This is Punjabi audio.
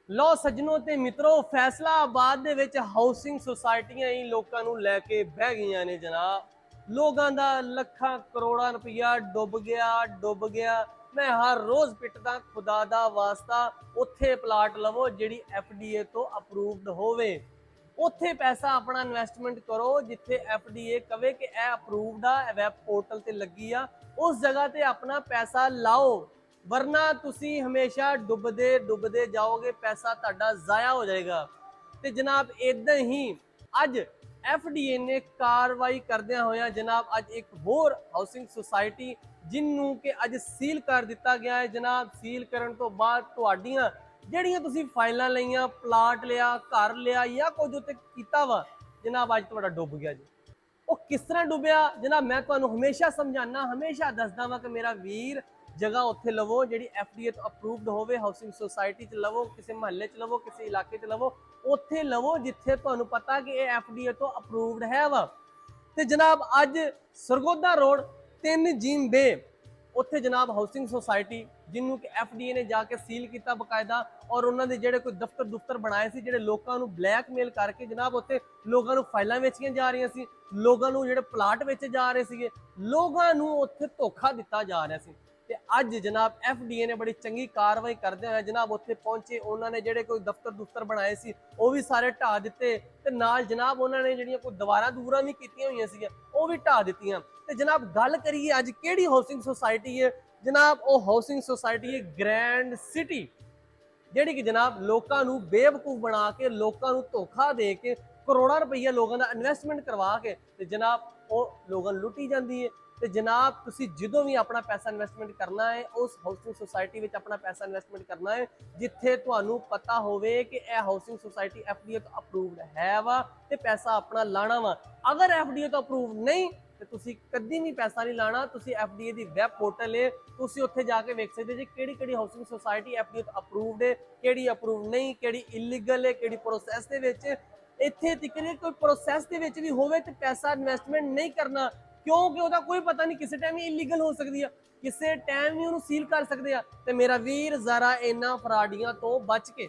ਲੋ ਸੱਜਣੋ ਤੇ ਮਿੱਤਰੋ, ਫੈਸਲਾਬਾਦ ਦੇ ਵਿੱਚ ਹਾਊਸਿੰਗ ਸੁਸਾਇਟੀਆਂ ਹੀ ਲੋਕਾਂ ਨੂੰ ਲੈ ਕੇ ਬਹਿ ਗਈਆਂ ਨੇ ਜਨਾਬ। ਲੋਕਾਂ ਦਾ ਲੱਖਾਂ ਕਰੋੜਾਂ ਰੁਪਇਆ ਡੁੱਬ ਗਿਆ। ਮੈਂ ਹਰ ਰੋਜ਼ ਪਿੱਟਦਾ, ਖੁਦਾ ਦਾ ਵਾਸਤਾ ਉੱਥੇ ਪਲਾਟ ਲਵੋ ਜਿਹੜੀ ਐਫਡੀਏ ਤੋਂ ਅਪਰੂਵਡ ਹੋਵੇ। ਉੱਥੇ ਪੈਸਾ ਆਪਣਾ ਇਨਵੈਸਟਮੈਂਟ ਕਰੋ ਜਿੱਥੇ ਐਫਡੀਏ ਕਵੇ ਕਿ ਇਹ ਅਪਰੂਵਡ ਆ, ਵੈਬ ਪੋਰਟਲ ਤੇ ਲੱਗੀ ਆ, ਉਸ ਜਗ੍ਹਾ ਤੇ ਆਪਣਾ ਪੈਸਾ ਲਾਓ। ਵਰਨਾ ਤੁਸੀਂ ਹਮੇਸ਼ਾ ਡੁੱਬਦੇ ਜਾਓਗੇ, ਪੈਸਾ ਤੁਹਾਡਾ ਜ਼ਾਇਆ ਹੋ ਜਾਏਗਾ। ਤੇ ਜਨਾਬ ਇਦਾਂ ਹੀ ਅੱਜ ਐਫਡੀਏ ਨੇ ਕਾਰਵਾਈ ਕਰਦਿਆਂ ਹੋਇਆਂ ਜਨਾਬ ਅੱਜ ਇੱਕ ਹੋਰ ਹਾਊਸਿੰਗ ਸੁਸਾਇਟੀ ਜਿਹਨੂੰ ਕਿ ਅੱਜ ਸੀਲ ਕਰ ਦਿੱਤਾ ਗਿਆ ਹੈ। ਜਨਾਬ ਸੀਲ ਕਰਨ ਤੋਂ ਬਾਅਦ ਤੁਹਾਡੀਆਂ ਜਿਹੜੀਆਂ ਤੁਸੀਂ ਫਾਈਲਾਂ ਲਈਆਂ, ਪਲਾਟ ਲਿਆ, ਘਰ ਲਿਆ ਜਾਂ ਕੁਝ ਉੱਤੇ ਕੀਤਾ ਵਾ, ਜਨਾਬ ਅੱਜ ਤੁਹਾਡਾ ਡੁੱਬ ਗਿਆ ਜੀ। ਉਹ ਕਿਸ ਤਰ੍ਹਾਂ ਡੁੱਬਿਆ ਜਨਾਬ, ਮੈਂ ਤੁਹਾਨੂੰ ਹਮੇਸ਼ਾ ਸਮਝਾਣਾ, ਹਮੇਸ਼ਾ ਦੱਸਦਾ ਵਾਂ ਕਿ ਮੇਰਾ ਵੀਰ ਜਗ੍ਹਾ ਉੱਥੇ ਲਵੋ ਜਿਹੜੀ ਐਫਡੀਏ ਤੋਂ ਅਪਰੂਵਡ ਹੋਵੇ। ਹਾਊਸਿੰਗ ਸੁਸਾਇਟੀ 'ਚ ਲਵੋ, ਕਿਸੇ ਮਹੱਲੇ 'ਚ ਲਵੋ, ਕਿਸੇ ਇਲਾਕੇ 'ਚ ਲਵੋ, ਉੱਥੇ ਲਵੋ ਜਿੱਥੇ ਤੁਹਾਨੂੰ ਪਤਾ ਕਿ ਇਹ ਐਫਡੀਏ ਤੋਂ ਅਪਰੂਵਡ ਹੈ ਵਾ। ਤੇ ਜਨਾਬ ਅੱਜ ਸਰਗੋਦਾ ਰੋਡ 3 ਜੀਮ ਬੇ ਉੱਥੇ ਜਨਾਬ ਹਾਊਸਿੰਗ ਸੁਸਾਇਟੀ ਜਿਹਨੂੰ ਕਿ ਐਫਡੀਏ ਨੇ ਜਾ ਕੇ ਸੀਲ ਕੀਤਾ ਬਕਾਇਦਾ, ਔਰ ਉਹਨਾਂ ਦੇ ਜਿਹੜੇ ਕੋਈ ਦਫ਼ਤਰ ਬਣਾਏ ਸੀ, ਜਿਹੜੇ ਲੋਕਾਂ ਨੂੰ ਬਲੈਕਮੇਲ ਕਰਕੇ ਜਨਾਬ ਉੱਥੇ ਲੋਕਾਂ ਨੂੰ ਫਾਈਲਾਂ ਵੇਚੀਆਂ ਜਾ ਰਹੀਆਂ ਸੀ, ਲੋਕਾਂ ਨੂੰ ਜਿਹੜੇ ਪਲਾਟ ਵੇਚੇ ਜਾ ਰਹੇ ਸੀਗੇ, ਲੋਕਾਂ ਨੂੰ ਉੱਥੇ ਧੋਖਾ ਦਿੱਤਾ ਜਾ ਰਿਹਾ ਸੀ। ਤੇ ਅੱਜ ਜਨਾਬ ਐਫਡੀਏ ਨੇ ਬੜੀ ਚੰਗੀ ਕਾਰਵਾਈ ਕਰਦੇ ਹੋਏ ਜਨਾਬ ਉੱਥੇ ਪਹੁੰਚੇ। ਉਹਨਾਂ ਨੇ ਜਿਹੜੇ ਕੋਈ ਦਫ਼ਤਰ ਬਣਾਏ ਸੀ ਉਹ ਵੀ ਸਾਰੇ ਢਾਹ ਦਿੱਤੇ, ਤੇ ਨਾਲ ਜਨਾਬ ਉਹਨਾਂ ਨੇ ਜਿਹੜੀਆਂ ਕੋਈ ਦੂਰਾਂ ਵੀ ਕੀਤੀਆਂ ਹੋਈਆਂ ਸੀਗੀਆਂ ਉਹ ਵੀ ਢਾਹ ਦਿੱਤੀਆਂ। ਤੇ ਜਨਾਬ ਗੱਲ ਕਰੀਏ ਅੱਜ ਕਿਹੜੀ ਹਾਊਸਿੰਗ ਸੁਸਾਇਟੀ ਹੈ, ਜਨਾਬ ਉਹ ਹਾਊਸਿੰਗ ਸੁਸਾਇਟੀ ਹੈ ਗ੍ਰੈਂਡ ਸਿਟੀ, ਜਿਹੜੀ ਕਿ ਜਨਾਬ ਲੋਕਾਂ ਨੂੰ ਬੇਵਕੂਫ ਬਣਾ ਕੇ, ਲੋਕਾਂ ਨੂੰ ਧੋਖਾ ਦੇ ਕੇ, ਕਰੋੜਾਂ ਰੁਪਈਆ ਲੋਕਾਂ ਦਾ ਇਨਵੈਸਟਮੈਂਟ ਕਰਵਾ ਕੇ ਤੇ ਜਨਾਬ ਉਹ ਲੋਕਾਂ ਨੂੰ ਲੁੱਟੀ ਜਾਂਦੀ ਹੈ। ਤੇ ਜਨਾਬ ਤੁਸੀਂ ਜਦੋਂ ਵੀ ਆਪਣਾ ਪੈਸਾ ਇਨਵੈਸਟਮੈਂਟ ਕਰਨਾ ਹੈ ਉਸ ਹਾਊਸਿੰਗ ਸੁਸਾਇਟੀ ਵਿੱਚ ਆਪਣਾ ਪੈਸਾ ਇਨਵੈਸਟਮੈਂਟ ਕਰਨਾ ਹੈ ਜਿੱਥੇ ਤੁਹਾਨੂੰ ਪਤਾ ਹੋਵੇ ਕਿ ਇਹ ਹਾਊਸਿੰਗ ਸੁਸਾਇਟੀ ਐਫਡੀਏ ਤੋਂ ਅਪਰੂਵਡ ਹੈ ਵਾ, ਤੇ ਪੈਸਾ ਆਪਣਾ ਲਾਣਾ ਵਾ। ਅਗਰ ਐਫਡੀਏ ਤੋਂ ਅਪਰੂਵ ਨਹੀਂ ਤੇ ਤੁਸੀਂ ਕਦੀ ਵੀ ਪੈਸਾ ਨਹੀਂ ਲਾਣਾ। ਤੁਸੀਂ ਐਫਡੀਏ ਦੀ ਵੈਬ ਪੋਰਟਲ ਹੈ, ਤੁਸੀਂ ਉੱਥੇ ਜਾ ਕੇ ਵੇਖ ਸਕਦੇ ਜੀ ਕਿਹੜੀ ਹਾਊਸਿੰਗ ਸੁਸਾਇਟੀ ਐਫਡੀਏ ਤੋਂ ਅਪਰੂਵਡ ਹੈ, ਕਿਹੜੀ ਅਪਰੂਵ ਨਹੀਂ, ਕਿਹੜੀ ਇਲੀਗਲ ਹੈ, ਕਿਹੜੀ ਪ੍ਰੋਸੈਸ ਦੇ ਵਿੱਚ। ਇੱਥੇ ਤੱਕ ਕੋਈ ਪ੍ਰੋਸੈਸ ਦੇ ਵਿੱਚ ਵੀ ਹੋਵੇ ਤੇ ਪੈਸਾ ਇਨਵੈਸਟਮੈਂਟ ਨਹੀਂ ਕਰਨਾ, ਕਿਉਂਕਿ ਉਹਦਾ ਕੋਈ ਪਤਾ ਨਹੀਂ, ਕਿਸੇ ਟਾਈਮ ਹੀ ਇਲੀਗਲ ਹੋ ਸਕਦੀ ਆ, ਕਿਸੇ ਟਾਈਮ ਵੀ ਉਹਨੂੰ ਸੀਲ ਕਰ ਸਕਦੇ ਆ। ਤੇ ਮੇਰਾ ਵੀਰ ਜ਼ਰਾ ਇਹਨਾਂ ਫਰਾਡੀਆਂ ਤੋਂ ਬਚ ਕੇ